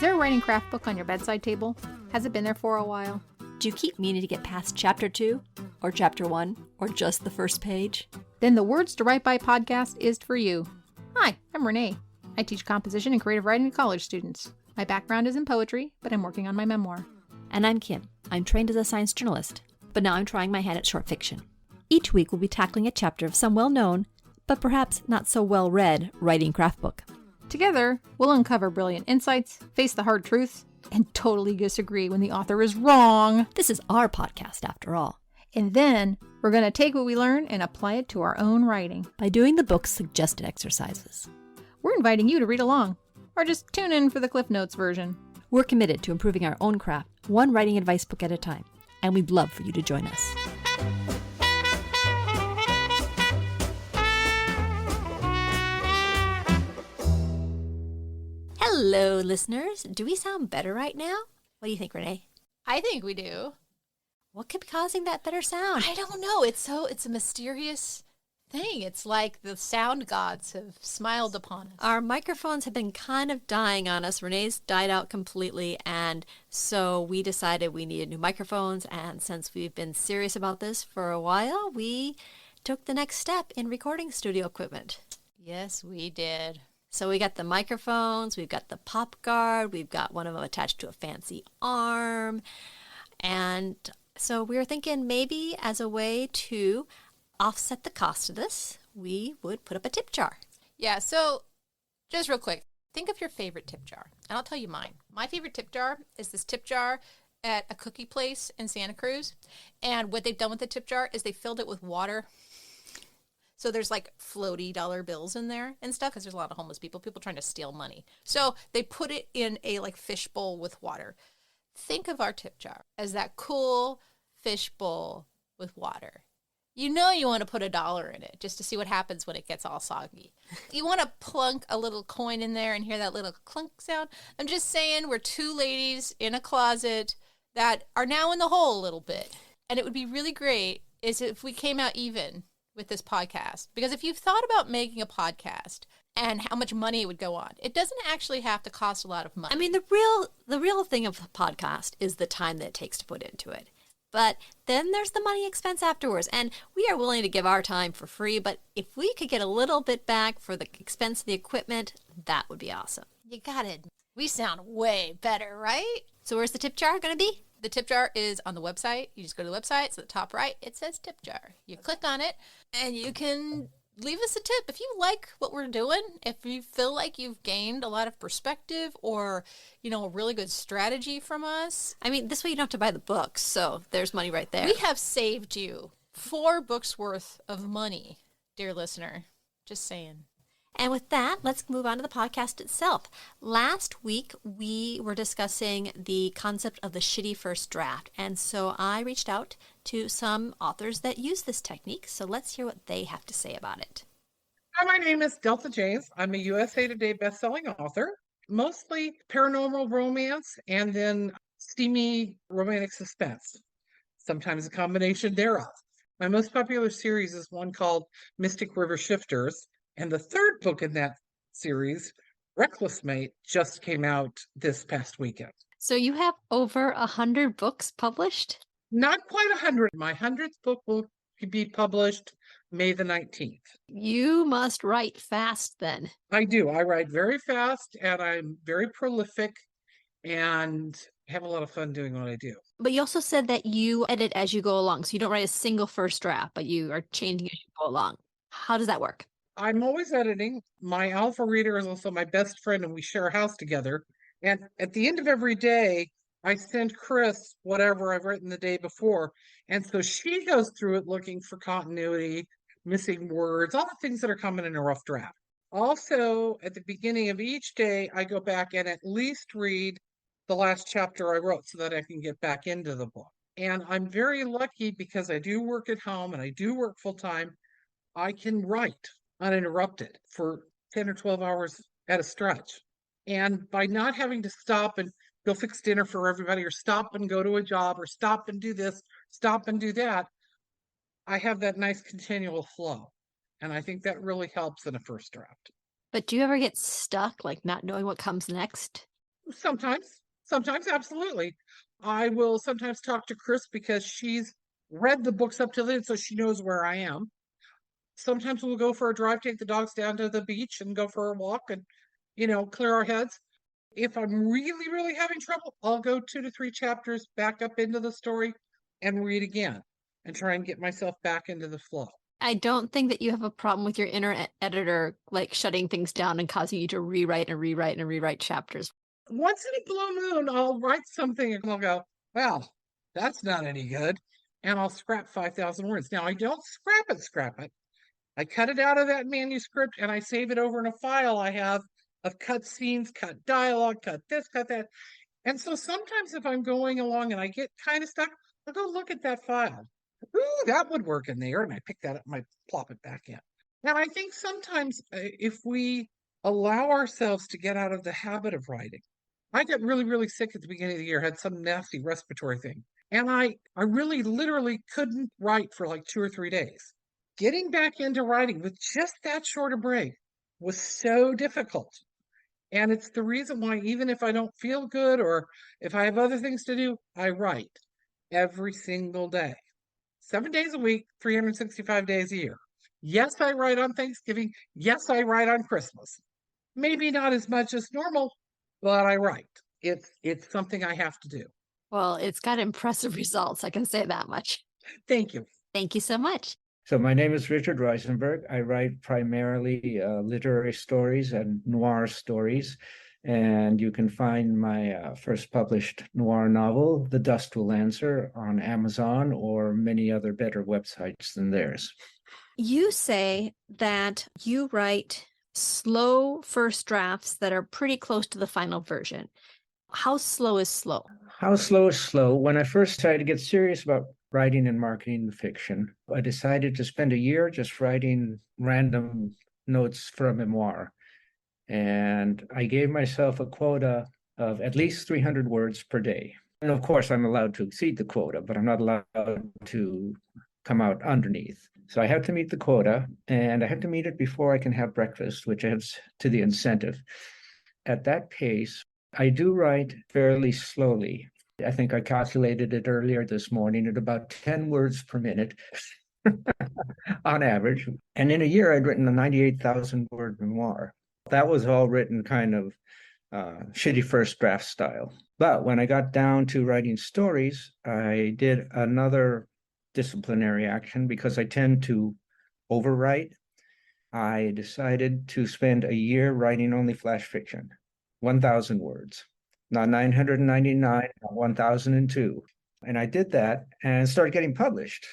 there a writing craft book on your bedside table? Has it been there for a while? Do you keep meaning to get past chapter 2 or chapter 1 or just the first page? Then the Words to Write By podcast is for you. Hi, I'm Renee. I teach composition and creative writing to college students. My background is in poetry, but I'm working on my memoir. And I'm Kim. I'm trained as a science journalist, but now I'm trying my hand at short fiction. Each week we'll be tackling a chapter of some well-known, but perhaps not so well-read writing craft book. Together, we'll uncover brilliant insights, face the hard truths, and totally disagree when the author is wrong. This is our podcast, after all. And then we're going to take what we learn and apply it to our own writing by doing the book's suggested exercises. We're inviting you to read along, or just tune in for the Cliff Notes version. We're committed to improving our own craft, one writing advice book at a time, and we'd love for you to join us. Hello, listeners. Do we sound better right now? What do you think, Renee? I think we do. What could be causing that better sound? I don't know. It's a mysterious thing. It's like the sound gods have smiled upon us. Our microphones have been kind of dying on us. Renee's died out completely, and so we decided we needed new microphones, and since we've been serious about this for a while, we took the next step in recording studio equipment. Yes, we did. So we got the microphones, we've got the pop guard, we've got one of them attached to a fancy arm. And so we were thinking maybe as a way to offset the cost of this, we would put up a tip jar. Yeah, so just real quick, think of your favorite tip jar. And I'll tell you mine. My favorite tip jar is this tip jar at a cookie place in Santa Cruz. And what they've done with the tip jar is they filled it with water. So there's like floaty dollar bills in there and stuff because there's a lot of homeless people trying to steal money. So they put it in a like fish bowl with water. Think of our tip jar as that cool fish bowl with water. You know you want to put $1 in it just to see what happens when it gets all soggy. You want to plunk a little coin in there and hear that little clunk sound. I'm just saying we're two ladies in a closet that are now in the hole a little bit. And it would be really great is if we came out even with this podcast. Because if you've thought about making a podcast and how much money it would go on, it doesn't actually have to cost a lot of money. I mean, the real thing of a podcast is the time that it takes to put into it. But then there's the money expense afterwards. And we are willing to give our time for free. But if we could get a little bit back for the expense of the equipment, that would be awesome. You got it. We sound way better, right? So where's the tip jar going to be? The tip jar is on the website. You just go to the website. It's at the top right. It says tip jar. You click on it and you can leave us a tip. If you like what we're doing, if you feel like you've gained a lot of perspective or, a really good strategy from us. I mean, this way you don't have to buy the books. So there's money right there. We have saved you 4 books worth of money, dear listener. Just saying. And with that, let's move on to the podcast itself. Last week, we were discussing the concept of the shitty first draft. And so I reached out to some authors that use this technique. So let's hear what they have to say about it. Hi, my name is Delta James. I'm a USA Today bestselling author, mostly paranormal romance and then steamy romantic suspense, sometimes a combination thereof. My most popular series is one called Mystic River Shifters. And the third book in that series, Reckless Mate, just came out this past weekend. So you have over 100 books published? Not quite 100. My 100th book will be published May the 19th. You must write fast then. I do. I write very fast and I'm very prolific and have a lot of fun doing what I do. But you also said that you edit as you go along. So you don't write a single first draft, but you are changing as you go along. How does that work? I'm always editing. My alpha reader is also my best friend and we share a house together. And at the end of every day, I send Chris whatever I've written the day before. And so she goes through it looking for continuity, missing words, all the things that are common in a rough draft. Also, at the beginning of each day, I go back and at least read the last chapter I wrote so that I can get back into the book. And I'm very lucky because I do work at home and I do work full time. I can write uninterrupted for 10 or 12 hours at a stretch. And by not having to stop and go fix dinner for everybody or stop and go to a job or stop and do this, stop and do that, I have that nice continual flow. And I think that really helps in a first draft. But do you ever get stuck, like not knowing what comes next? Sometimes, absolutely. I will sometimes talk to Chris because she's read the books up to then, so she knows where I am. Sometimes we'll go for a drive, take the dogs down to the beach and go for a walk and, clear our heads. If I'm really, really having trouble, I'll go 2 to 3 chapters back up into the story and read again and try and get myself back into the flow. I don't think that you have a problem with your inner editor like shutting things down and causing you to rewrite and rewrite and rewrite chapters. Once in a blue moon, I'll write something and I'll go, well, that's not any good. And I'll scrap 5,000 words. Now, I don't scrap it. I cut it out of that manuscript and I save it over in a file I have of cut scenes, cut dialogue, cut this, cut that. And so sometimes if I'm going along and I get kind of stuck, I'll go look at that file. Ooh, that would work in there. And I pick that up and I plop it back in. And I think sometimes if we allow ourselves to get out of the habit of writing, I got really, really sick at the beginning of the year, had some nasty respiratory thing. And I really literally couldn't write for like 2 or 3 days. Getting back into writing with just that short a break was so difficult. And it's the reason why, even if I don't feel good or if I have other things to do, I write every single day, 7 days a week, 365 days a year. Yes, I write on Thanksgiving. Yes, I write on Christmas. Maybe not as much as normal, but I write. It's something I have to do. Well, it's got impressive results. I can say that much. Thank you. Thank you so much. So my name is Richard Reisenberg. I write primarily literary stories and noir stories. And you can find my first published noir novel, The Dust Will Answer, on Amazon or many other better websites than theirs. You say that you write slow first drafts that are pretty close to the final version. How slow is slow? How slow is slow? When I first started to get serious about writing and marketing fiction, I decided to spend a year just writing random notes for a memoir. And I gave myself a quota of at least 300 words per day. And of course, I'm allowed to exceed the quota, but I'm not allowed to come out underneath. So I have to meet the quota, and I have to meet it before I can have breakfast, which adds to the incentive. At that pace, I do write fairly slowly. I think I calculated it earlier this morning at about 10 words per minute on average. And in a year, I'd written a 98,000 word memoir. That was all written kind of shitty first draft style. But when I got down to writing stories, I did another disciplinary action because I tend to overwrite. I decided to spend a year writing only flash fiction, 1,000 words, not 999, not 1,002. And I did that and started getting published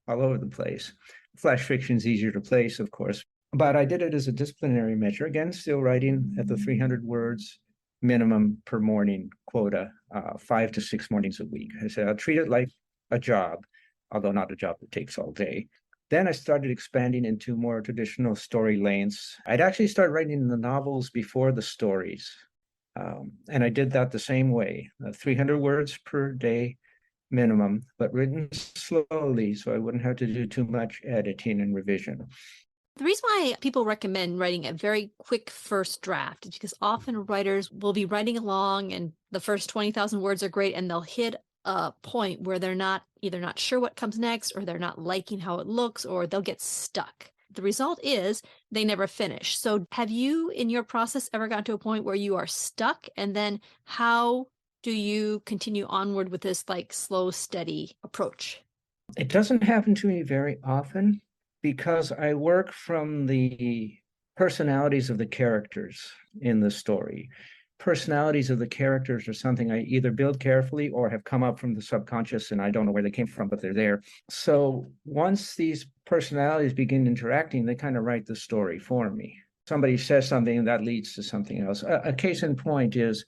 all over the place. Flash fiction is easier to place, of course, but I did it as a disciplinary measure. Again, still writing at the 300 words minimum per morning quota, 5 to 6 mornings a week. I said, I'll treat it like a job, although not a job that takes all day. Then I started expanding into more traditional story lengths. I'd actually start writing the novels before the stories. And I did that the same way, 300 words per day minimum, but written slowly so I wouldn't have to do too much editing and revision. The reason why people recommend writing a very quick first draft is because often writers will be writing along and the first 20,000 words are great and they'll hit a point where they're either not sure what comes next or they're not liking how it looks or they'll get stuck. The result is they never finish. So have you in your process ever gotten to a point where you are stuck? And then how do you continue onward with this like slow, steady approach? It doesn't happen to me very often because I work from the personalities of the characters in the story. Personalities of the characters are something I either build carefully or have come up from the subconscious and I don't know where they came from, but they're there. So once these personalities begin interacting, they kind of write the story for me. Somebody says something that leads to something else. A case in point is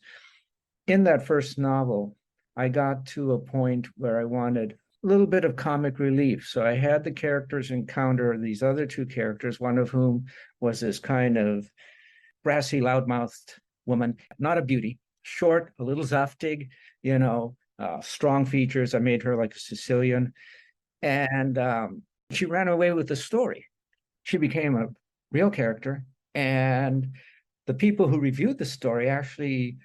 in that first novel, I got to a point where I wanted a little bit of comic relief. So I had the characters encounter these other two characters, one of whom was this kind of brassy, loudmouthed woman, not a beauty, short, a little zaftig, strong features. I made her like a Sicilian. And she ran away with the story. She became a real character. And the people who reviewed the story actually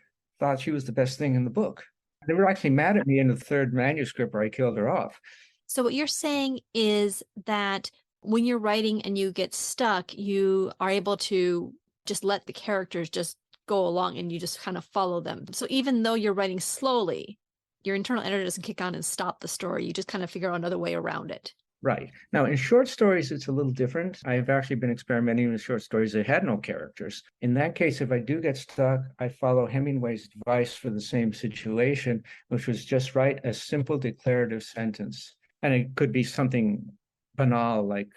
thought she was the best thing in the book. They were actually mad at me in the third manuscript where I killed her off. So what you're saying is that when you're writing and you get stuck, you are able to just let the characters just go along and you just kind of follow them. So even though you're writing slowly, your internal editor doesn't kick on and stop the story. You just kind of figure out another way around it. Right. Now, in short stories, it's a little different. I've actually been experimenting with short stories that had no characters. In that case, if I do get stuck, I follow Hemingway's advice for the same situation, which was just write a simple declarative sentence. And it could be something banal, like,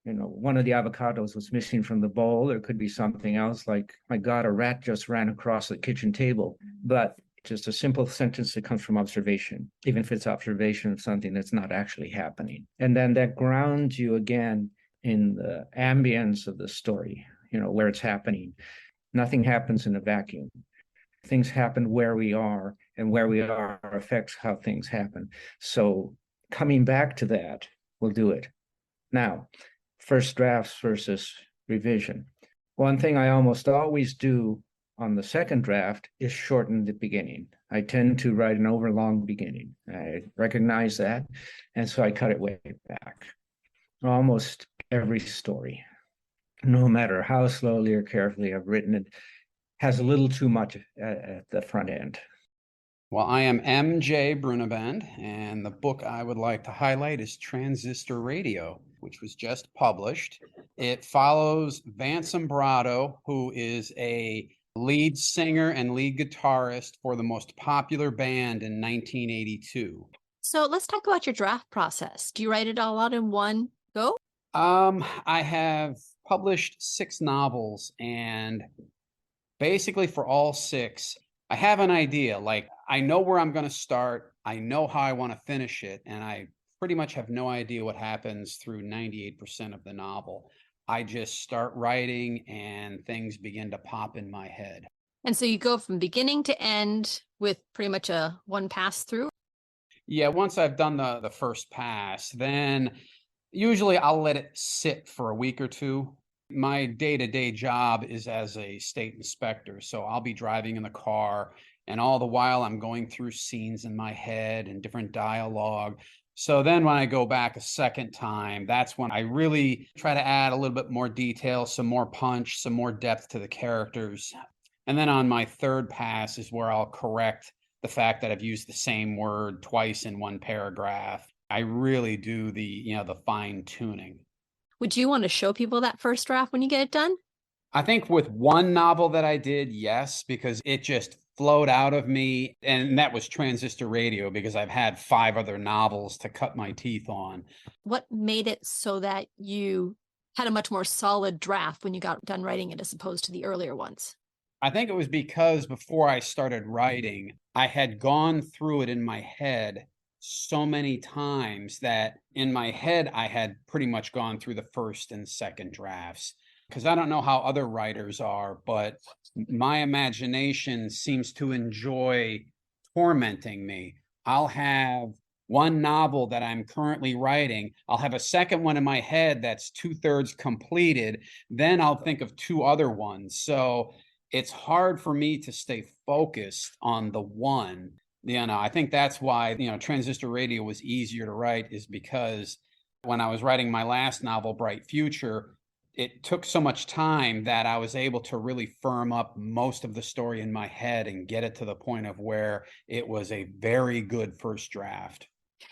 one of the avocados was missing from the bowl. Or it could be something else like, my God, a rat just ran across the kitchen table. But just a simple sentence that comes from observation, even if it's observation of something that's not actually happening. And then that grounds you again in the ambience of the story, where it's happening. Nothing happens in a vacuum. Things happen where we are, and where we are affects how things happen. So coming back to that will do it. Now, first drafts versus revision. One thing I almost always do on the second draft is shorten the beginning. I tend to write an overlong beginning. I recognize that, and so I cut it way back. Almost every story, no matter how slowly or carefully I've written it, has a little too much at the front end. Well, I am M.J. Brunaband, and the book I would like to highlight is Transistor Radio, which was just published. It follows Vance Ambrato, who is a lead singer and lead guitarist for the most popular band in 1982. So let's talk about your draft process. Do you write it all out in one go? I have published 6 novels, and basically for all 6, I have an idea. Like, I know where I'm going to start. I know how I want to finish it, and I pretty much have no idea what happens through 98% of the novel. I just start writing and things begin to pop in my head. And so you go from beginning to end with pretty much a one pass through? Yeah, once I've done the first pass, then usually I'll let it sit for a week or two. My day-to-day job is as a state inspector, so I'll be driving in the car, and all the while I'm going through scenes in my head and different dialogue. So then when I go back a second time, that's when I really try to add a little bit more detail, some more punch, some more depth to the characters. And then on my third pass is where I'll correct the fact that I've used the same word twice in one paragraph. I really do the fine tuning. Would you want to show people that first draft when you get it done? I think with one novel that I did, yes, because it just flowed out of me. And that was Transistor Radio, because I've had 5 other novels to cut my teeth on. What made it so that you had a much more solid draft when you got done writing it as opposed to the earlier ones? I think it was because before I started writing, I had gone through it in my head so many times that in my head, I had pretty much gone through the first and second drafts. Because I don't know how other writers are, but my imagination seems to enjoy tormenting me. I'll have one novel that I'm currently writing. I'll have a second one in my head that's 2/3 completed. Then I'll think of 2 other ones. So it's hard for me to stay focused on the one. I think that's why, Transistor Radio was easier to write, is because when I was writing my last novel, Bright Future, it took so much time that I was able to really firm up most of the story in my head and get it to the point of where it was a very good first draft.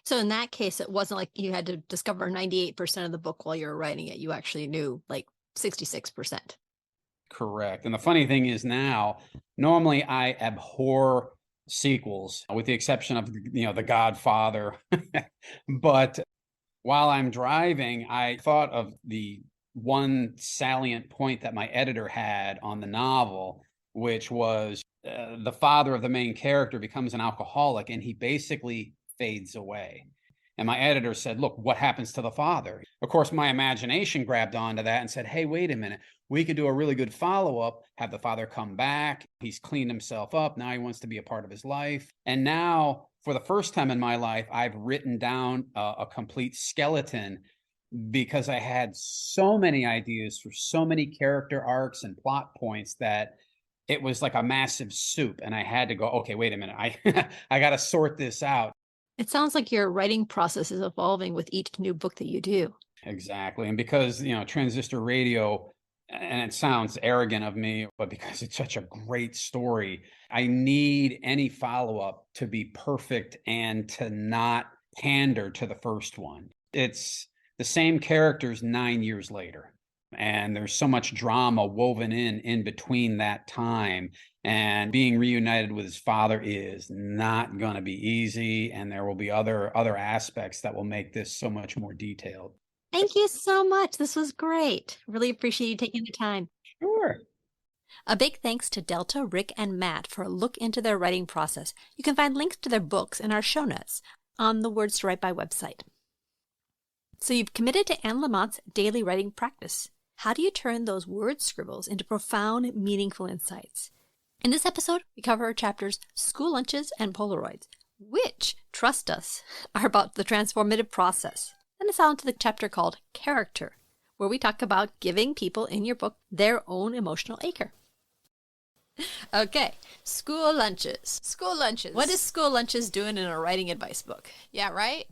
So in that case, it wasn't like you had to discover 98% of the book while you were writing it. You actually knew like 66%. Correct. And the funny thing is now, normally I abhor sequels, with the exception of, The Godfather. But while I'm driving, I thought of the one salient point that my editor had on the novel, which was the father of the main character becomes an alcoholic and he basically fades away. And my editor said, look, what happens to the father? Of course, my imagination grabbed onto that and said, hey, wait a minute. We could do a really good follow-up, have the father come back. He's cleaned himself up. Now he wants to be a part of his life. And now, for the first time in my life, I've written down a complete skeleton, because I had so many ideas for so many character arcs and plot points that it was like a massive soup. And I had to go, okay, wait a minute. I got to sort this out. It sounds like your writing process is evolving with each new book that you do. Exactly. And because, transistor radio, and it sounds arrogant of me, but because it's such a great story, I need any follow-up to be perfect and to not pander to the first one. It's the same characters 9 years later. And there's so much drama woven in between that time. And being reunited with his father is not going to be easy. And there will be other aspects that will make this so much more detailed. Thank you so much. This was great. Really appreciate you taking the time. Sure. A big thanks to Delta, Rick, and Matt for a look into their writing process. You can find links to their books in our show notes on the Words to Write By website. So you've committed to Anne Lamott's daily writing practice. How do you turn those word scribbles into profound, meaningful insights? In this episode, we cover our chapters School Lunches and Polaroids, which, trust us, are about the transformative process. Then it's on to the chapter called Character, where we talk about giving people in your book their own emotional acre. Okay, School Lunches. School lunches. What is School Lunches doing in a writing advice book? Yeah, right?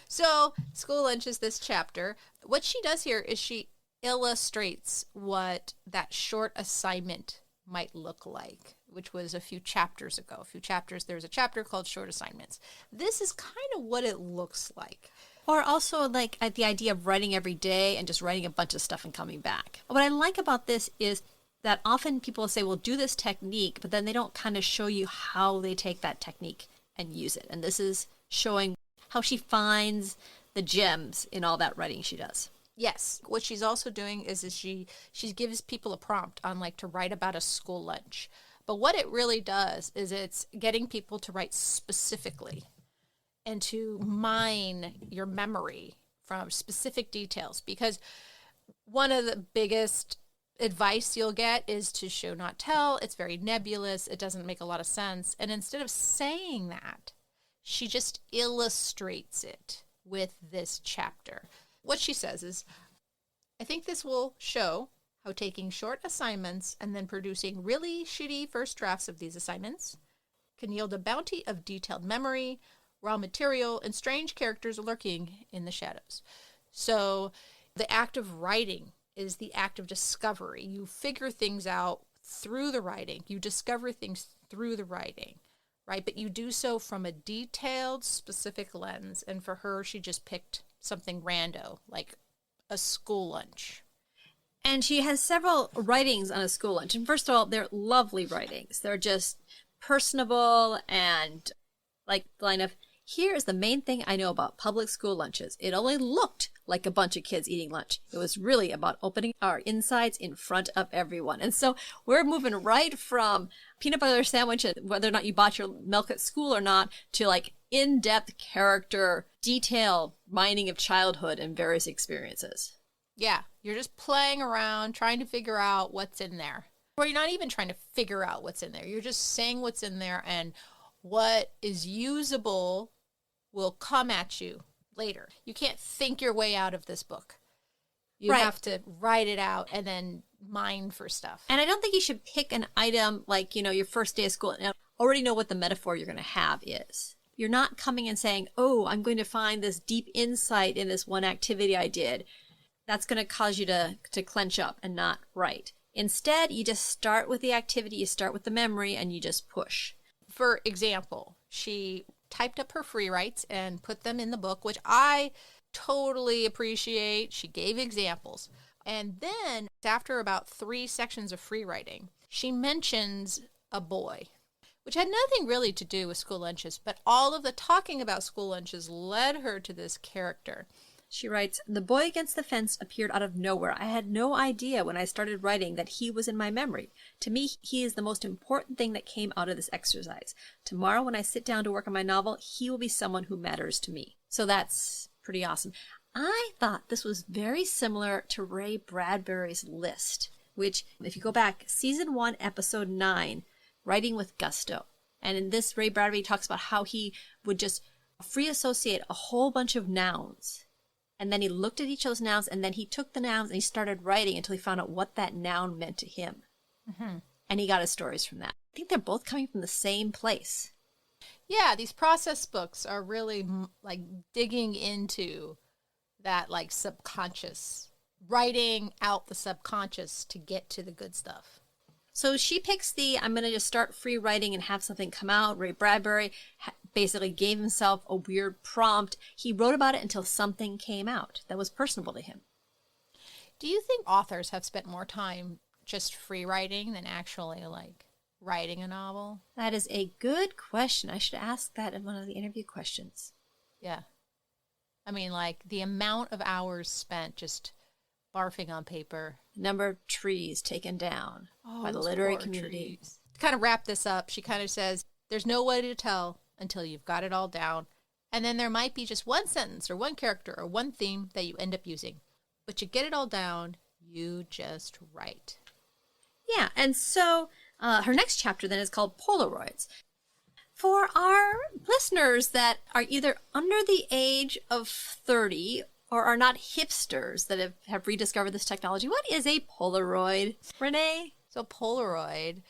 So, School Lunches, this chapter, what she does here is she illustrates what that short assignment might look like, which was a few chapters ago. There's a chapter called Short Assignments. This is kind of what it looks like. Or also like the idea of writing every day and just writing a bunch of stuff and coming back. What I like about this is that often people say, well, do this technique, but then they don't kind of show you how they take that technique and use it. And this is showing how she finds the gems in all that writing she does. Yes. What she's also doing is she gives people a prompt on like to write about a school lunch. But what it really does is it's getting people to write specifically and to mine your memory from specific details. Because one of the biggest advice you'll get is to show, not tell. It's very nebulous. It doesn't make a lot of sense. And instead of saying that, she just illustrates it with this chapter. What she says is, I think this will show how taking short assignments and then producing really shitty first drafts of these assignments can yield a bounty of detailed memory, raw material, and strange characters lurking in the shadows. So the act of writing is the act of discovery. You figure things out through the writing. You discover things through the writing, right? But you do so from a detailed, specific lens. And for her, she just picked something rando, like a school lunch. And she has several writings on a school lunch. And first of all, they're lovely writings. They're just personable and like the line of, here is the main thing I know about public school lunches. It only looked like a bunch of kids eating lunch. It was really about opening our insides in front of everyone. And so we're moving right from peanut butter sandwich and whether or not you bought your milk at school or not to like in-depth character, detail mining of childhood and various experiences. Yeah, you're just playing around, trying to figure out what's in there. Or you're not even trying to figure out what's in there. You're just saying what's in there, and what is usable will come at you later. You can't think your way out of this book. You Right. have to write it out and then mine for stuff. And I don't think you should pick an item like, your first day of school and already know what the metaphor you're going to have is. You're not coming and saying, oh, I'm going to find this deep insight in this one activity I did. That's going to cause you to clench up and not write. Instead, you just start with the activity, you start with the memory, and you just push. For example, she typed up her free writes and put them in the book, which I totally appreciate. She gave examples. And then after about 3 sections of free writing, she mentions a boy, which had nothing really to do with school lunches, but all of the talking about school lunches led her to this character. She writes, the boy against the fence appeared out of nowhere. I had no idea when I started writing that he was in my memory. To me, he is the most important thing that came out of this exercise. Tomorrow, when I sit down to work on my novel, he will be someone who matters to me. So that's pretty awesome. I thought this was very similar to Ray Bradbury's list, which, if you go back, season 1, episode 9, Writing with Gusto. And in this, Ray Bradbury talks about how he would just free associate a whole bunch of nouns. And then he looked at each of those nouns, and then he took the nouns and he started writing until he found out what that noun meant to him. Mm-hmm. and he got his stories from that. I think they're both coming from the same place. Yeah, these process books are really like digging into that like subconscious, writing out the subconscious to get to the good stuff. So she picks I'm going to just start free writing and have something come out. Ray Bradbury basically gave himself a weird prompt. He wrote about it until something came out that was personable to him. Do you think authors have spent more time just free writing than actually like writing a novel? That is a good question. I should ask that in one of the interview questions. Yeah. I mean, like the amount of hours spent just barfing on paper. Number of trees taken down by the literary community. Trees. To kind of wrap this up, she kind of says, there's no way to tell until you've got it all down. And then there might be just one sentence or one character or one theme that you end up using. But you get it all down, you just write. Yeah, and so her next chapter then is called Polaroids. For our listeners that are either under the age of 30 or are not hipsters that have rediscovered this technology, what is a Polaroid, Renee? So Polaroid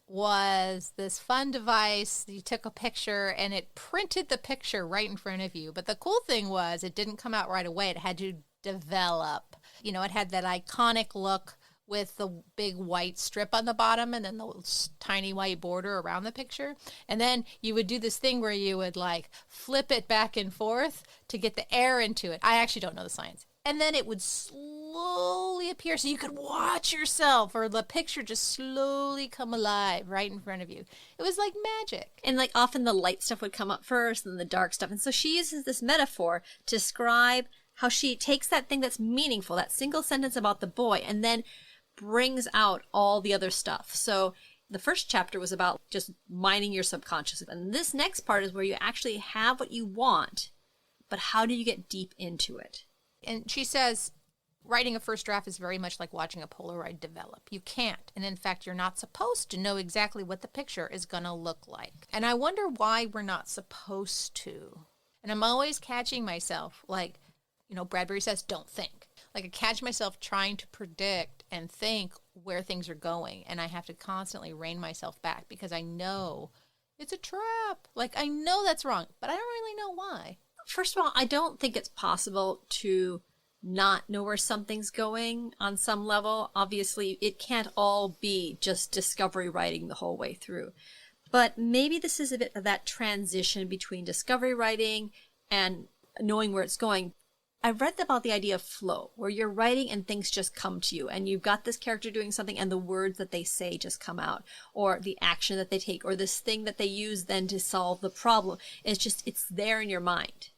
was this fun device. You took a picture and it printed the picture right in front of you. But the cool thing was it didn't come out right away. It had to develop. You know, it had that iconic look with the big white strip on the bottom and then the tiny white border around the picture. And then you would do this thing where you would like flip it back and forth to get the air into it. I actually don't know the science. And then it would slowly appear so you could watch yourself or the picture just slowly come alive right in front of you. It was like magic. And like often the light stuff would come up first and the dark stuff. And so she uses this metaphor to describe how she takes that thing that's meaningful, that single sentence about the boy, and then brings out all the other stuff. So the first chapter was about just mining your subconscious. And this next part is where you actually have what you want, but how do you get deep into it? And she says, writing a first draft is very much like watching a Polaroid develop. You can't. And in fact, you're not supposed to know exactly what the picture is going to look like. And I wonder why we're not supposed to. And I'm always catching myself, like, you know, Bradbury says, don't think. Like I catch myself trying to predict and think where things are going. And I have to constantly rein myself back because I know it's a trap. Like I know that's wrong, but I don't really know why. First of all, I don't think it's possible to not know where something's going on some level. Obviously, it can't all be just discovery writing the whole way through. But maybe this is a bit of that transition between discovery writing and knowing where it's going. I've read about the idea of flow, where you're writing and things just come to you, and you've got this character doing something and the words that they say just come out, or the action that they take, or this thing that they use then to solve the problem. It's there in your mind.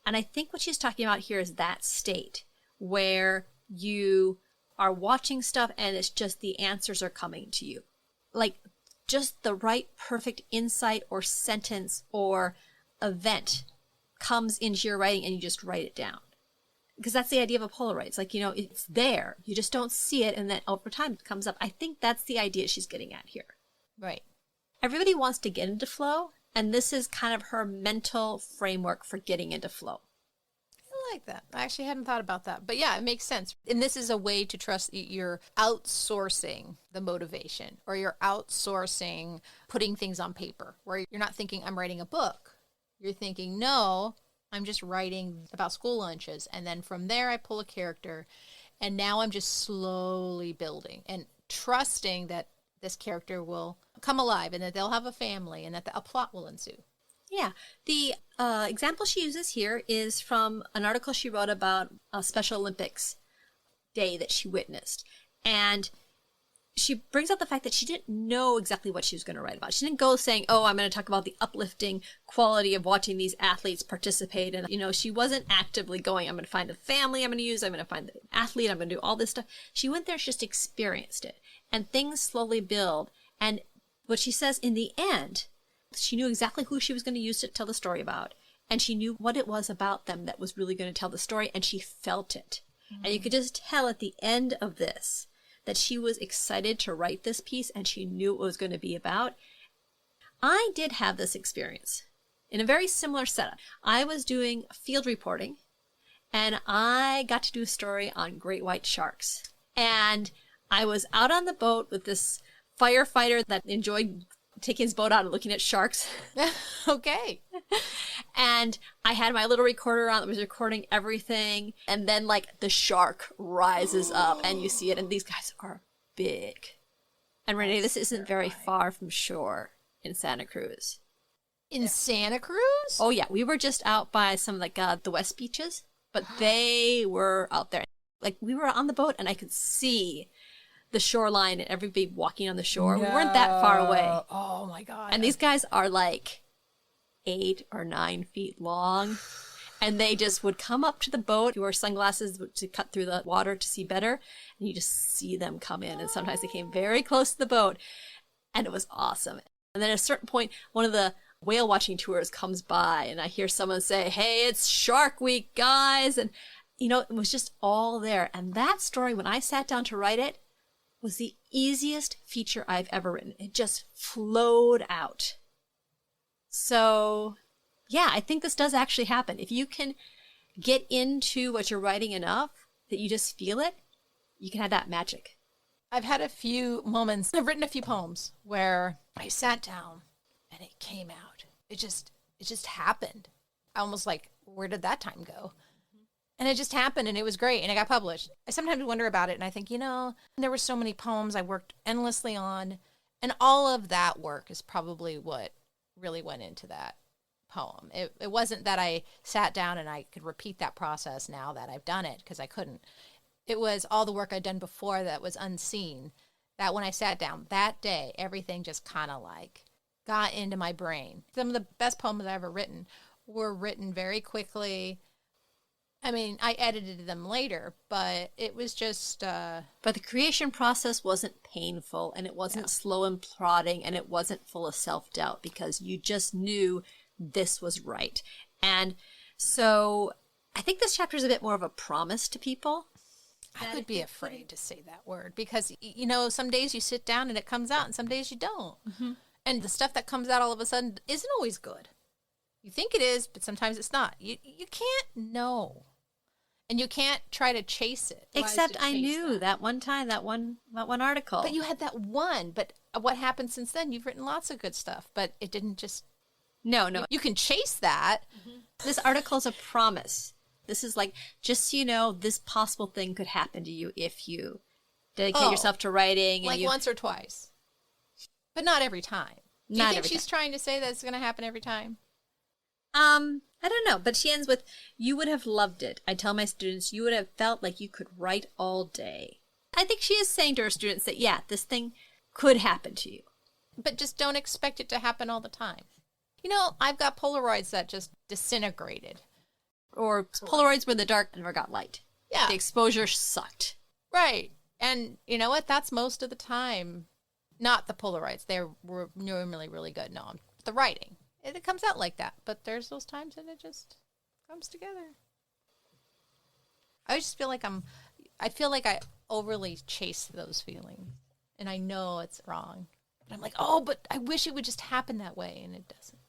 And I think what she's talking about here is that state where you are watching stuff and it's just the answers are coming to you. Like just the right perfect insight or sentence or event comes into your writing and you just write it down. Because that's the idea of a Polaroid. It's like, you know, it's there. You just don't see it and then over time it comes up. I think that's the idea she's getting at here. Right. Everybody wants to get into flow, and this is kind of her mental framework for getting into flow. I like that. I actually hadn't thought about that. But yeah, it makes sense. And this is a way to trust you're outsourcing the motivation, or you're outsourcing putting things on paper, where you're not thinking I'm writing a book. You're thinking, no, I'm just writing about school lunches. And then from there, I pull a character. And now I'm just slowly building and trusting that this character will come alive and that they'll have a family and that a plot will ensue. Yeah. The example she uses here is from an article she wrote about a Special Olympics day that she witnessed. And she brings up the fact that she didn't know exactly what she was going to write about. She didn't go saying, oh, I'm going to talk about the uplifting quality of watching these athletes participate. And, you know, she wasn't actively going, I'm going to find the family I'm going to use, I'm going to find the athlete, I'm going to do all this stuff. She went there, she just experienced it. And things slowly build. And what she says in the end, she knew exactly who she was going to use to tell the story about. And she knew what it was about them that was really going to tell the story. And she felt it. Mm-hmm. And you could just tell at the end of this that she was excited to write this piece and she knew what it was going to be about. I did have this experience in a very similar setup. I was doing field reporting and I got to do a story on great white sharks. And I was out on the boat with this firefighter that enjoyed taking his boat out and looking at sharks. Okay. And I had my little recorder on that was recording everything. And then, like, the shark rises up and you see it. And these guys are big. And Renee, this isn't very far from shore in Santa Cruz. In Santa Cruz? Oh, yeah. We were just out by some, like, the West Beaches. But they were out there. Like, we were on the boat and I could see the shoreline and everybody walking on the shore. We weren't that far away. Oh, my God. And these guys are, like, 8 or 9 feet long. And they just would come up to the boat. You wear sunglasses to cut through the water to see better. And you just see them come in. And sometimes they came very close to the boat. And it was awesome. And then at a certain point, one of the whale watching tours comes by. And I hear someone say, "Hey, it's Shark Week, guys." And, you know, it was just all there. And that story, when I sat down to write it, was the easiest feature I've ever written. It just flowed out. So, yeah, I think this does actually happen. If you can get into what you're writing enough that you just feel it, you can have that magic. I've had a few moments, I've written a few poems where I sat down and it came out. It just happened. I almost like, where did that time go? And it just happened and it was great and it got published. I sometimes wonder about it and I think, you know, there were so many poems I worked endlessly on, and all of that work is probably what really went into that poem. It wasn't that I sat down and I could repeat that process now that I've done it, because I couldn't. It was all the work I'd done before that was unseen, that when I sat down that day, everything just kind of like got into my brain. Some of the best poems I've ever written were written very quickly. I mean, I edited them later, but it was just... But the creation process wasn't painful, and it wasn't slow and plodding, and it wasn't full of self-doubt, because you just knew this was right. And so I think this chapter is a bit more of a promise to people. I would be afraid to say that word, because, you know, some days you sit down and it comes out, and some days you don't. Mm-hmm. And the stuff that comes out all of a sudden isn't always good. You think it is, but sometimes it's not. You can't know. And you can't try to chase it. Except I knew that one time, that one article. But you had that one. But what happened since then? You've written lots of good stuff, but it didn't just... No. You can chase that. Mm-hmm. This article is a promise. This is like, just so you know, this possible thing could happen to you if you dedicate yourself to writing. Like once or twice. But not every time. Do you think she's trying to say that it's going to happen every time? I don't know, but she ends with, "You would have loved it. I tell my students, you would have felt like you could write all day." I think she is saying to her students that, yeah, this thing could happen to you. But just don't expect it to happen all the time. You know, I've got Polaroids that just disintegrated. Or Polaroids were in the dark and never got light. Yeah. The exposure sucked. Right. And you know what? That's most of the time. Not the Polaroids. They were normally really good. No, the writing. It comes out like that. But there's those times that it just comes together. I just feel like I overly chase those feelings. And I know it's wrong. But I'm like, oh, but I wish it would just happen that way. And it doesn't.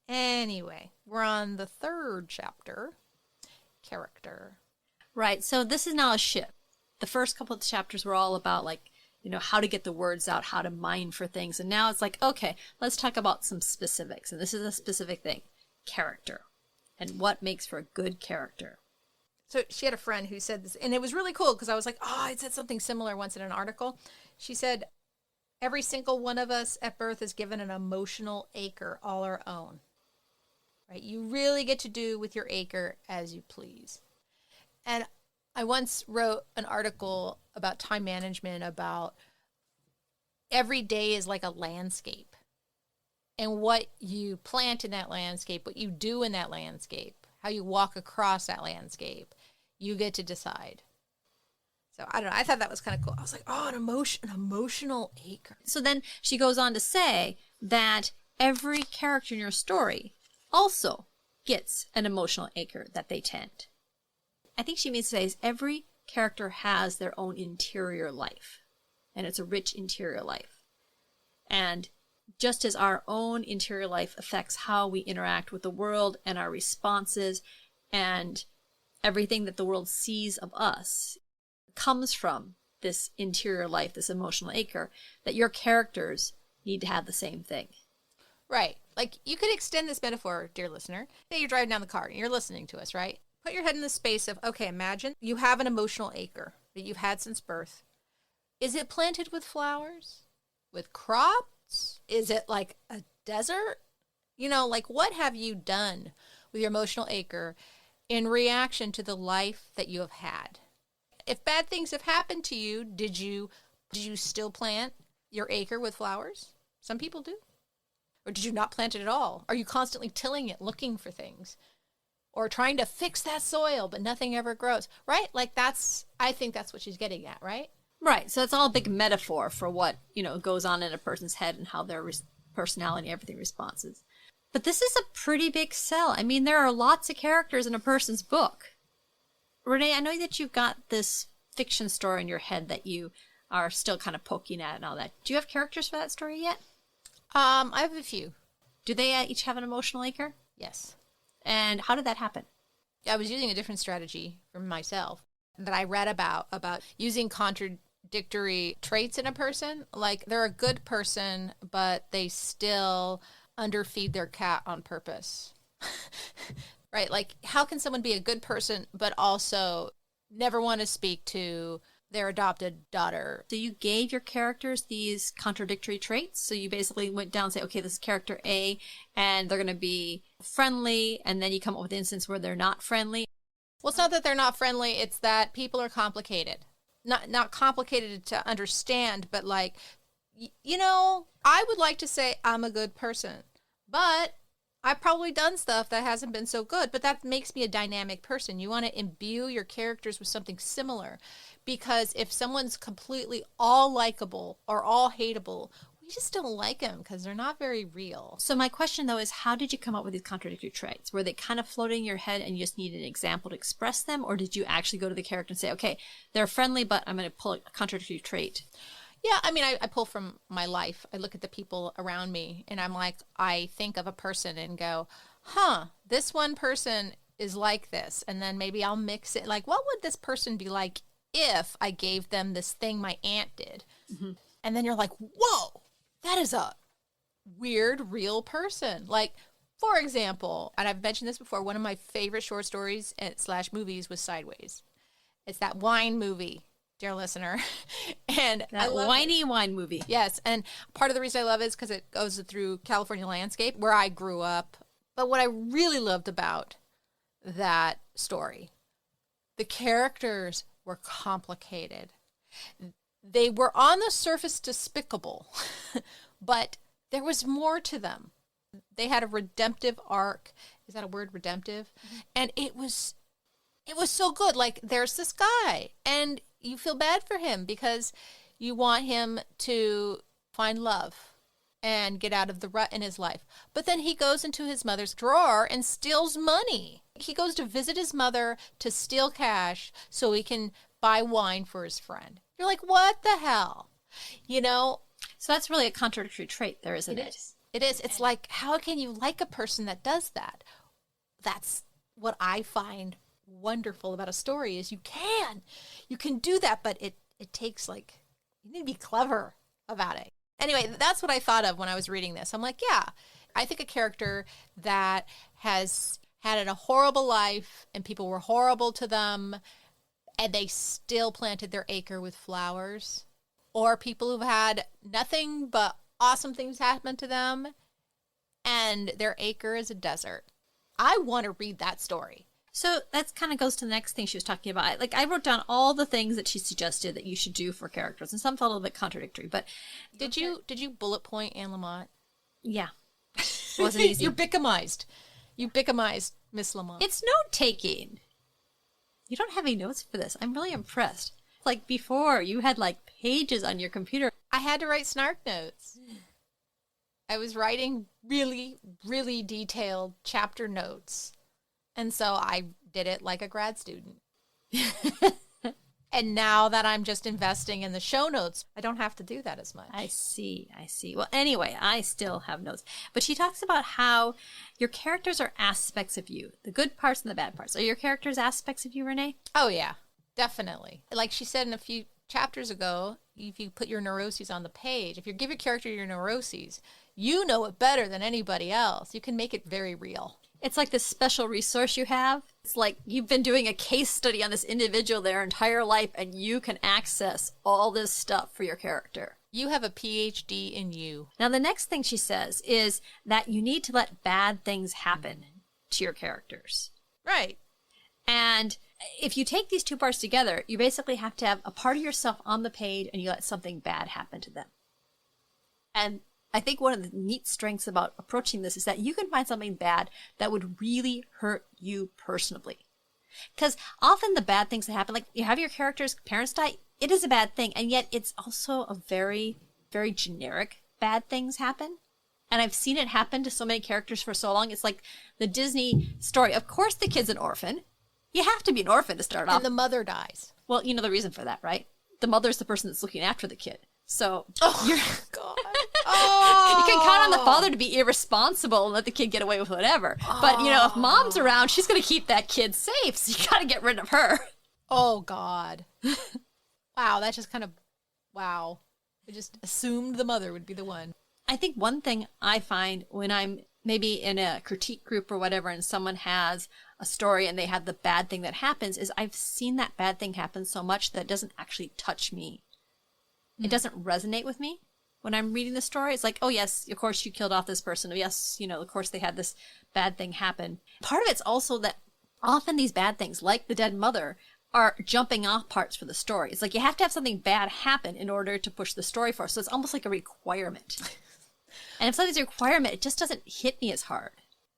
Anyway, we're on the third chapter, character. Right. So this is now a shift. The first couple of chapters were all about, like, you know, how to get the words out, how to mine for things. And now it's like, okay, let's talk about some specifics. And this is a specific thing, character, and what makes for a good character. So she had a friend who said this, and it was really cool because I was like, oh, I said something similar once in an article. She said, every single one of us at birth is given an emotional acre all our own. Right? You really get to do with your acre as you please. And I once wrote an article about time management, about every day is like a landscape. And what you plant in that landscape, what you do in that landscape, how you walk across that landscape, you get to decide. So I don't know. I thought that was kind of cool. I was like, oh, an emotional acre. So then she goes on to say that every character in your story also gets an emotional acre that they tend. I think she means to say is every character has their own interior life, and it's a rich interior life. And just as our own interior life affects how we interact with the world and our responses and everything that the world sees of us comes from this interior life, this emotional acre, that your characters need to have the same thing. Right. Like, you could extend this metaphor, dear listener. Say you're driving down the car and you're listening to us, right? Put your head in the space of, okay, imagine you have an emotional acre that you've had since birth. Is it planted with flowers? With crops? Is it like a desert? You know, like, what have you done with your emotional acre in reaction to the life that you have had? If bad things have happened to you, did you still plant your acre with flowers? Some people do. Or did you not plant it at all? Are you constantly tilling it, looking for things? Or trying to fix that soil, but nothing ever grows, right? Like, I think that's what she's getting at, right? Right. So it's all a big metaphor for what, goes on in a person's head and how their personality, everything responds. But this is a pretty big sell. I mean, there are lots of characters in a person's book. Renee, I know that you've got this fiction story in your head that you are still kind of poking at and all that. Do you have characters for that story yet? I have a few. Do they each have an emotional acre? Yes. And how did that happen? I was using a different strategy for myself that I read about using contradictory traits in a person. Like, they're a good person, but they still underfeed their cat on purpose. Right? Like, how can someone be a good person, but also never want to speak to their adopted daughter? So you gave your characters these contradictory traits. So you basically went down and say, okay, this is character A, and they're going to be friendly. And then you come up with an instance where they're not friendly. Well, it's not that they're not friendly. It's that people are complicated. Not complicated to understand, but like, I would like to say I'm a good person, but I've probably done stuff that hasn't been so good, but that makes me a dynamic person. You want to imbue your characters with something similar, because if someone's completely all likable or all hateable, we just don't like them because they're not very real. So my question, though, is how did you come up with these contradictory traits? Were they kind of floating in your head and you just needed an example to express them? Or did you actually go to the character and say, okay, they're friendly, but I'm going to pull a contradictory trait? Yeah, I mean, I pull from my life. I look at the people around me and I'm like, I think of a person and go, this one person is like this. And then maybe I'll mix it. Like, what would this person be like if I gave them this thing my aunt did? Mm-hmm. And then you're like, whoa, that is a weird, real person. Like, for example, and I've mentioned this before, one of my favorite short stories / movies was Sideways. It's that wine movie, dear listener. And that whiny wine movie. Yes. And part of the reason I love it is because it goes through California landscape where I grew up. But what I really loved about that story, the characters were complicated. They were on the surface despicable, but there was more to them. They had a redemptive arc. Is that a word, redemptive? Mm-hmm. And it was so good. Like, there's this guy and you feel bad for him because you want him to find love and get out of the rut in his life. But then he goes into his mother's drawer and steals money. He goes to visit his mother to steal cash so he can buy wine for his friend. You're like, what the hell? So that's really a contradictory trait there, isn't it? It is. It's like, how can you like a person that does that? That's what I find wonderful about a story is you can do that, but it takes, like, you need to be clever about it. Anyway, that's what I thought of when I was reading this. I'm like, yeah, I think a character that has had a horrible life and people were horrible to them and they still planted their acre with flowers, or people who've had nothing but awesome things happen to them and their acre is a desert. I want to read that story. So that kind of goes to the next thing she was talking about. Like, I wrote down all the things that she suggested that you should do for characters, and some felt a little bit contradictory. But did you bullet point Anne Lamott? Yeah, it wasn't easy. You bicamized Miss Lamott. It's note taking. You don't have any notes for this. I'm really impressed. Like before, you had like pages on your computer. I had to write snark notes. I was writing really, really detailed chapter notes. And so I did it like a grad student. And now that I'm just investing in the show notes, I don't have to do that as much. I see. Well, anyway, I still have notes. But she talks about how your characters are aspects of you, the good parts and the bad parts. Are your characters aspects of you, Renee? Oh, yeah, definitely. Like she said in a few chapters ago, if you put your neuroses on the page, if you give your character your neuroses, you know it better than anybody else. You can make it very real. It's like this special resource you have. It's like you've been doing a case study on this individual their entire life, and you can access all this stuff for your character. You have a PhD in you. Now, the next thing she says is that you need to let bad things happen to your characters. Right. And if you take these two parts together, you basically have to have a part of yourself on the page and you let something bad happen to them. And I think one of the neat strengths about approaching this is that you can find something bad that would really hurt you personally. Because often the bad things that happen, like you have your character's parents die, it is a bad thing. And yet it's also a very, very generic bad things happen. And I've seen it happen to so many characters for so long. It's like the Disney story. Of course the kid's an orphan. You have to be an orphan to start off. And the mother dies. Well, you know the reason for that, right? The mother's the person that's looking after the kid. So you're God. Oh. You can count on the father to be irresponsible and let the kid get away with whatever. But, you know, if mom's around, she's going to keep that kid safe. So you got to get rid of her. Oh, God. Wow, that's just kind of, wow. I just assumed the mother would be the one. I think one thing I find when I'm maybe in a critique group or whatever and someone has a story and they have the bad thing that happens is I've seen that bad thing happen so much that it doesn't actually touch me. It doesn't resonate with me when I'm reading the story. It's like, oh, yes, of course you killed off this person. Oh, yes, you know, of course they had this bad thing happen. Part of it's also that often these bad things, like the dead mother, are jumping off parts for the story. It's like you have to have something bad happen in order to push the story forward. So it's almost like a requirement. And if something's a requirement, it just doesn't hit me as hard.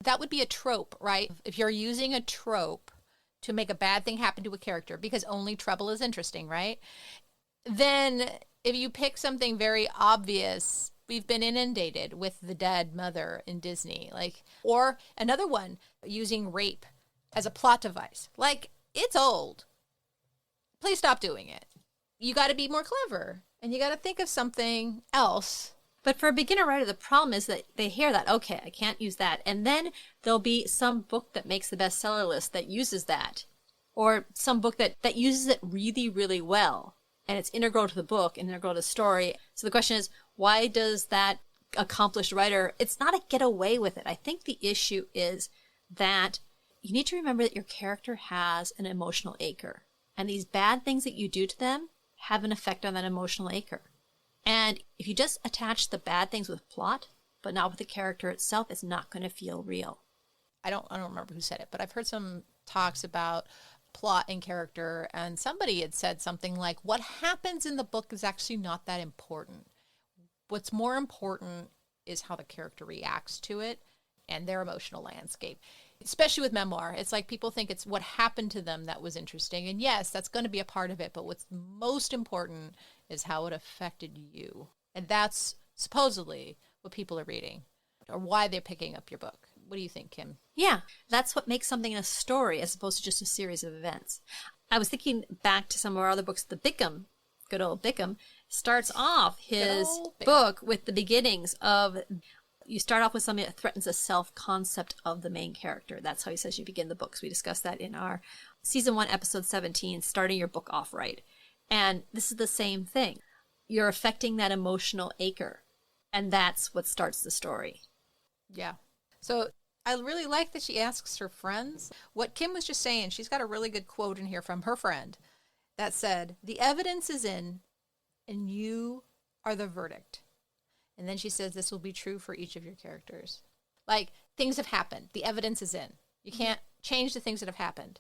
That would be a trope, right? If you're using a trope to make a bad thing happen to a character, because only trouble is interesting, right? Then if you pick something very obvious, we've been inundated with the dead mother in Disney, like, or another one using rape as a plot device. Like, it's old. Please stop doing it. You got to be more clever and you got to think of something else. But for a beginner writer, the problem is that they hear that, okay, I can't use that. And then there'll be some book that makes the bestseller list that uses that. Or some book that uses it really, really well. And it's integral to the book, integral to the story. So the question is, why does that accomplished writer, it's not a get away with it. I think the issue is that you need to remember that your character has an emotional acre. And these bad things that you do to them have an effect on that emotional acre. And if you just attach the bad things with plot, but not with the character itself, it's not going to feel real. I don't remember who said it, but I've heard some talks about plot and character, and somebody had said something like, what happens in the book is actually not that important. What's more important is how the character reacts to it and their emotional landscape. Especially with memoir, it's like people think it's what happened to them that was interesting. And yes, that's going to be a part of it, but what's most important is how it affected you. And that's supposedly what people are reading or why they're picking up your book. What do you think, Kim? Yeah, that's what makes something a story as opposed to just a series of events. I was thinking back to some of our other books. The Bickham, good old Bickham, starts off his book with the beginnings of, you start off with something that threatens the self-concept of the main character. That's how he says you begin the books. We discussed that in our season 1, episode 17, starting your book off right. And this is the same thing. You're affecting that emotional acre, and that's what starts the story. Yeah. So I really like that she asks her friends. What Kim was just saying, she's got a really good quote in here from her friend that said, the evidence is in, and you are the verdict. And then she says this will be true for each of your characters. Like, things have happened. The evidence is in. You can't change the things that have happened.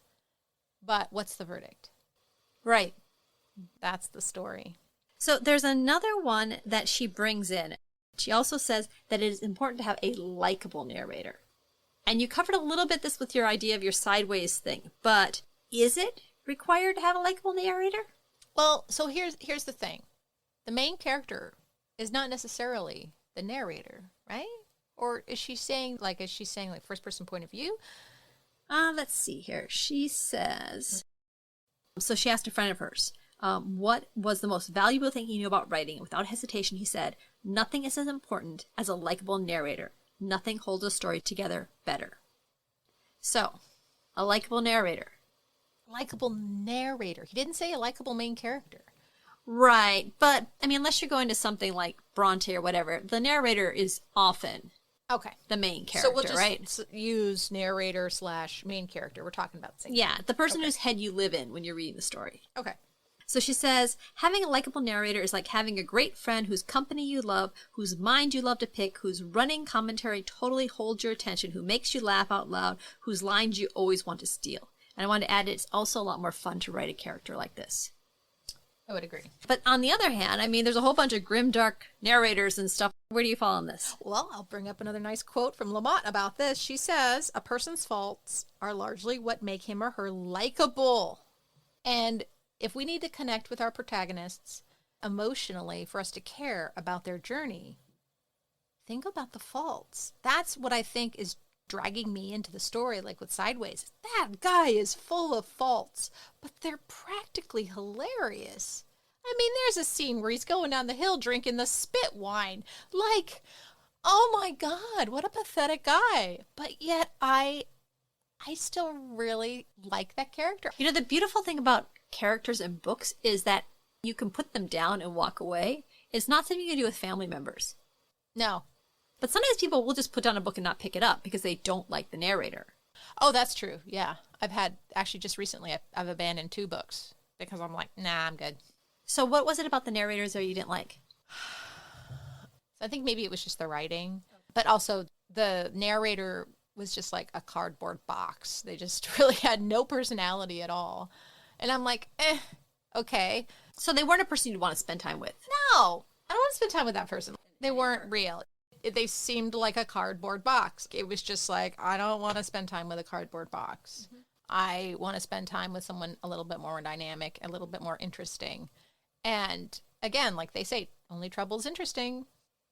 But what's the verdict? Right. That's the story. So there's another one that she brings in. She also says that it is important to have a likable narrator. And you covered a little bit this with your idea of your sideways thing, but is it required to have a likable narrator? Well, so here's the thing. The main character is not necessarily the narrator, right? Or is she saying like first person point of view? Let's see here. She says, so she asked a friend of hers, what was the most valuable thing he knew about writing? And without hesitation, he said, nothing is as important as a likable narrator. Nothing holds a story together better. So, a likable narrator. Likable narrator. He didn't say a likable main character. Right. But, I mean, unless you're going to something like Bronte or whatever, the narrator is often Okay. the main character, So we'll just right? use narrator / main character. We're talking about the same Yeah, thing. the person Okay. whose head you live in when you're reading the story. Okay. So she says, having a likable narrator is like having a great friend whose company you love, whose mind you love to pick, whose running commentary totally holds your attention, who makes you laugh out loud, whose lines you always want to steal. And I want to add, it's also a lot more fun to write a character like this. I would agree. But on the other hand, I mean, there's a whole bunch of grim, dark narrators and stuff. Where do you fall on this? Well, I'll bring up another nice quote from Lamott about this. She says, a person's faults are largely what make him or her likable. And if we need to connect with our protagonists emotionally for us to care about their journey, think about the faults. That's what I think is dragging me into the story, like with Sideways. That guy is full of faults, but they're practically hilarious. I mean, there's a scene where he's going down the hill drinking the spit wine. Like, oh my God, what a pathetic guy. But yet I still really like that character. You know, the beautiful thing about characters in books is that you can put them down and walk away. It's not something you can do with family members. No. But sometimes people will just put down a book and not pick it up because they don't like the narrator. Oh, that's true. Yeah. I've had, actually just recently, I've abandoned 2 books because I'm like, nah, I'm good. So what was it about the narrators that you didn't like? I think maybe it was just the writing, but also the narrator was just like a cardboard box. They just really had no personality at all. And I'm like, okay. So they weren't a person you'd want to spend time with. No, I don't want to spend time with that person. They weren't real. They seemed like a cardboard box. It was just like, I don't want to spend time with a cardboard box. Mm-hmm. I want to spend time with someone a little bit more dynamic, a little bit more interesting. And again, like they say, only trouble is interesting.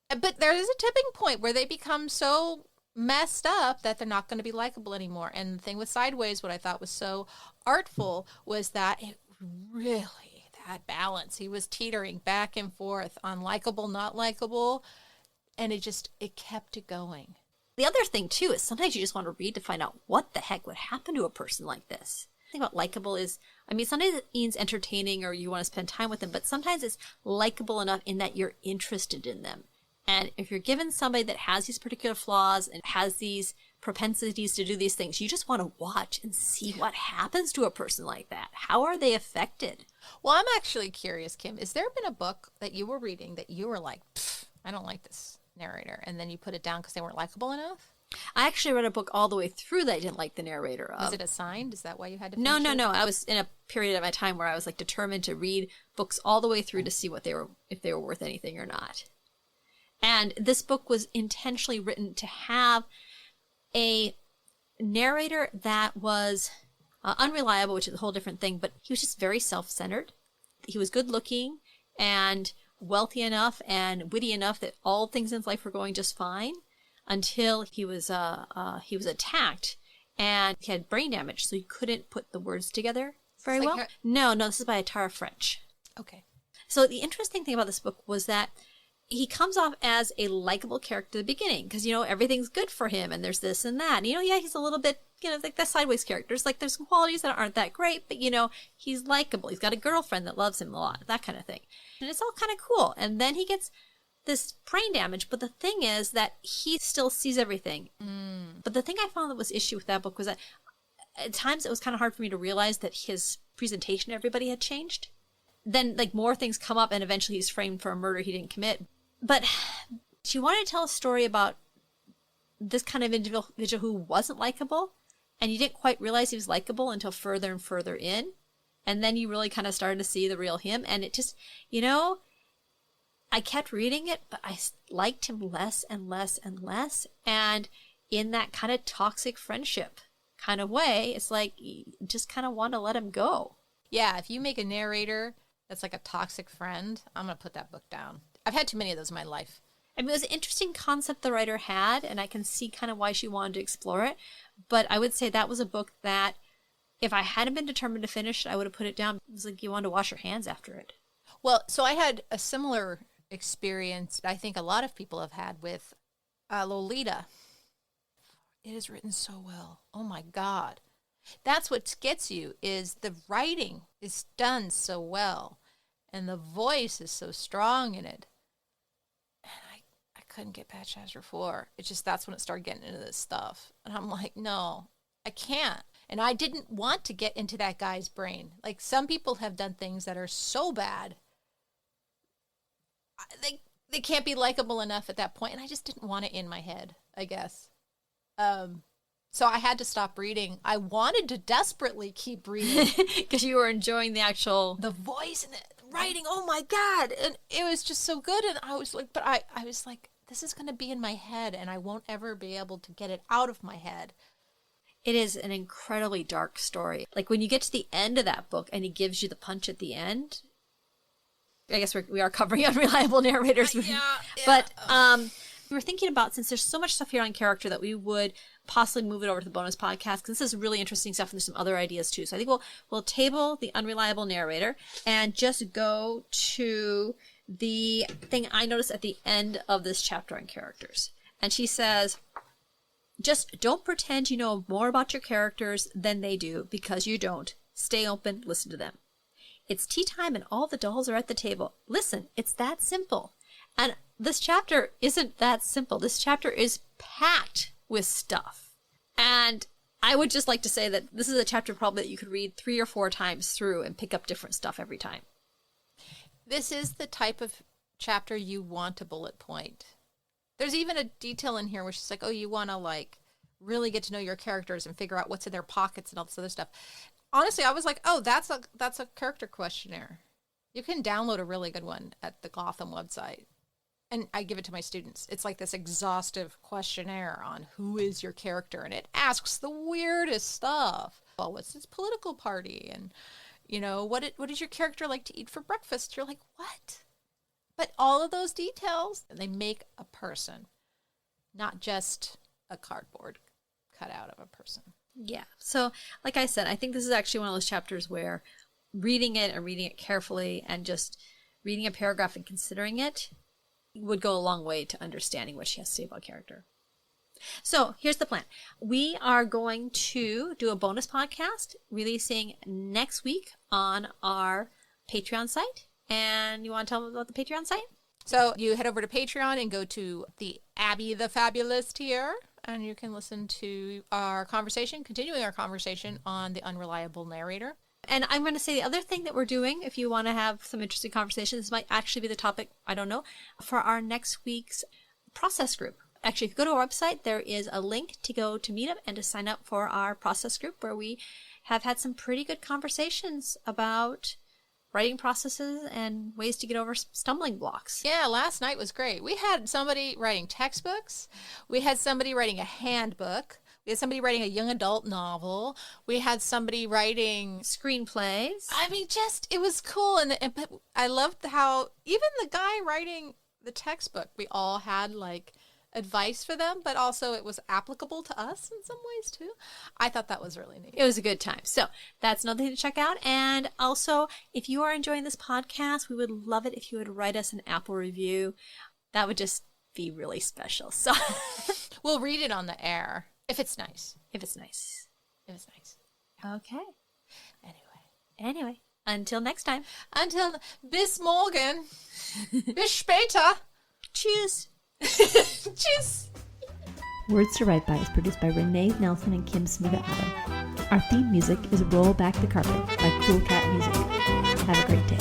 But there is a tipping point where they become so messed up that they're not going to be likable anymore. And the thing with Sideways, what I thought was so artful was that it really, that balance. He was teetering back and forth on likable, not likable. And it kept it going. The other thing, too, is sometimes you just want to read to find out what the heck would happen to a person like this. The thing about likable is, I mean, sometimes it means entertaining or you want to spend time with them, but sometimes it's likable enough in that you're interested in them. And if you're given somebody that has these particular flaws and has these propensities to do these things, you just want to watch and see what happens to a person like that. How are they affected? Well, I'm actually curious, Kim. Has there been a book that you were reading that you were like, I don't like this narrator, and then you put it down because they weren't likable enough? I actually read a book all the way through that I didn't like the narrator of. Was it assigned? Is that why you had to No. finish it? I was in a period of my time where I was like determined to read books all the way through to see if they were worth anything or not. And this book was intentionally written to have a narrator that was unreliable, which is a whole different thing, but he was just very self-centered. He was good looking and wealthy enough and witty enough that all things in his life were going just fine until he was attacked and he had brain damage, so he couldn't put the words together very well. No, this is by Tara French. Okay. So the interesting thing about this book was that he comes off as a likable character at the beginning because, everything's good for him and there's this and that. And, he's a little bit, like the Sideways characters. Like there's some qualities that aren't that great, but, he's likable. He's got a girlfriend that loves him a lot, that kind of thing. And it's all kind of cool. And then he gets this brain damage. But the thing is that he still sees everything. But the thing I found that was issue with that book was that at times it was kind of hard for me to realize that his presentation to everybody had changed. Then like more things come up and eventually he's framed for a murder he didn't commit. But she wanted to tell a story about this kind of individual who wasn't likable, and you didn't quite realize he was likable until further and further in, and then you really kind of started to see the real him, and it just, I kept reading it, but I liked him less and less and less, and in that kind of toxic friendship kind of way, it's like you just kind of want to let him go. Yeah, if you make a narrator that's like a toxic friend, I'm going to put that book down. I've had too many of those in my life. I mean, it was an interesting concept the writer had, and I can see kind of why she wanted to explore it. But I would say that was a book that, if I hadn't been determined to finish it, I would have put it down. It was like you wanted to wash your hands after it. Well, so I had a similar experience I think a lot of people have had with Lolita. It is written so well. Oh, my God. That's what gets you, is the writing is done so well. and the voice is so strong in it. And I couldn't get past chapter 4. It's just that's when it started getting into this stuff. And I'm like, no, I can't. And I didn't want to get into that guy's brain. Like, some people have done things that are so bad, they can't be likable enough at that point. And I just didn't want it in my head, I guess. So I had to stop reading. I wanted to desperately keep reading. Because you were enjoying the voice and the writing. Oh my God. And it was just so good. And I was like, but I was like, this is going to be in my head and I won't ever be able to get it out of my head. It is an incredibly dark story. Like, when you get to the end of that book and he gives you the punch at the end, I guess we are covering unreliable narrators. Yeah. But we were thinking about, since there's so much stuff here on character, that we would possibly move it over to the bonus podcast, because this is really interesting stuff and there's some other ideas too. So I think we'll table the unreliable narrator and just go to the thing I noticed at the end of this chapter on characters. And she says, just don't pretend you know more about your characters than they do, because you don't. Stay open, listen to them. It's tea time and all the dolls are at the table. Listen, it's that simple. And this chapter isn't that simple. This chapter is packed with stuff. And I would just like to say that this is a chapter probably that you could read 3 or 4 times through and pick up different stuff every time. This is the type of chapter you want to bullet point. There's even a detail in here where she's like, oh, you want to like really get to know your characters and figure out what's in their pockets and all this other stuff. Honestly, I was like, oh, that's a character questionnaire. You can download a really good one at the Gotham website. And I give it to my students. It's like this exhaustive questionnaire on who is your character. And it asks the weirdest stuff. Well, what's his political party? And, you know, what does your character like to eat for breakfast? You're like, what? But all of those details, they make a person, not just a cardboard cutout of a person. Yeah. So, like I said, I think this is actually one of those chapters where reading it and reading it carefully and just reading a paragraph and considering it would go a long way to understanding what she has to say about character. So here's the plan. We are going to do a bonus podcast releasing next week on our Patreon site. And you want to tell them about the Patreon site? So you head over to Patreon and go to the Abby the Fabulous tier, and you can listen to our conversation, continuing our conversation on the unreliable narrator. And I'm going to say the other thing that we're doing, if you want to have some interesting conversations, this might actually be the topic, I don't know, for our next week's process group. Actually, if you go to our website, there is a link to go to Meetup and to sign up for our process group, where we have had some pretty good conversations about writing processes and ways to get over stumbling blocks. Yeah, last night was great. We had somebody writing textbooks. We had somebody writing a handbook. We had somebody writing a young adult novel. We had somebody writing screenplays. I mean, just, it was cool. But I loved how even the guy writing the textbook, we all had like advice for them, but also it was applicable to us in some ways too. I thought that was really neat. It was a good time. So that's another thing to check out. And also, if you are enjoying this podcast, we would love it if you would write us an Apple review. That would just be really special. So we'll read it on the air if it's nice. If it's nice. If it's nice. Okay. Anyway, until next time. Until bis morgen. Bis später. Cheers. Cheers. Words to Write By is produced by Renee Nelson and Kim Smiga-Otto. Our theme music is Roll Back the Carpet by Cool Cat Music. Have a great day.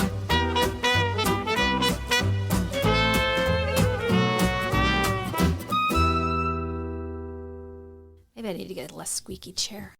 Maybe I need to get a less squeaky chair.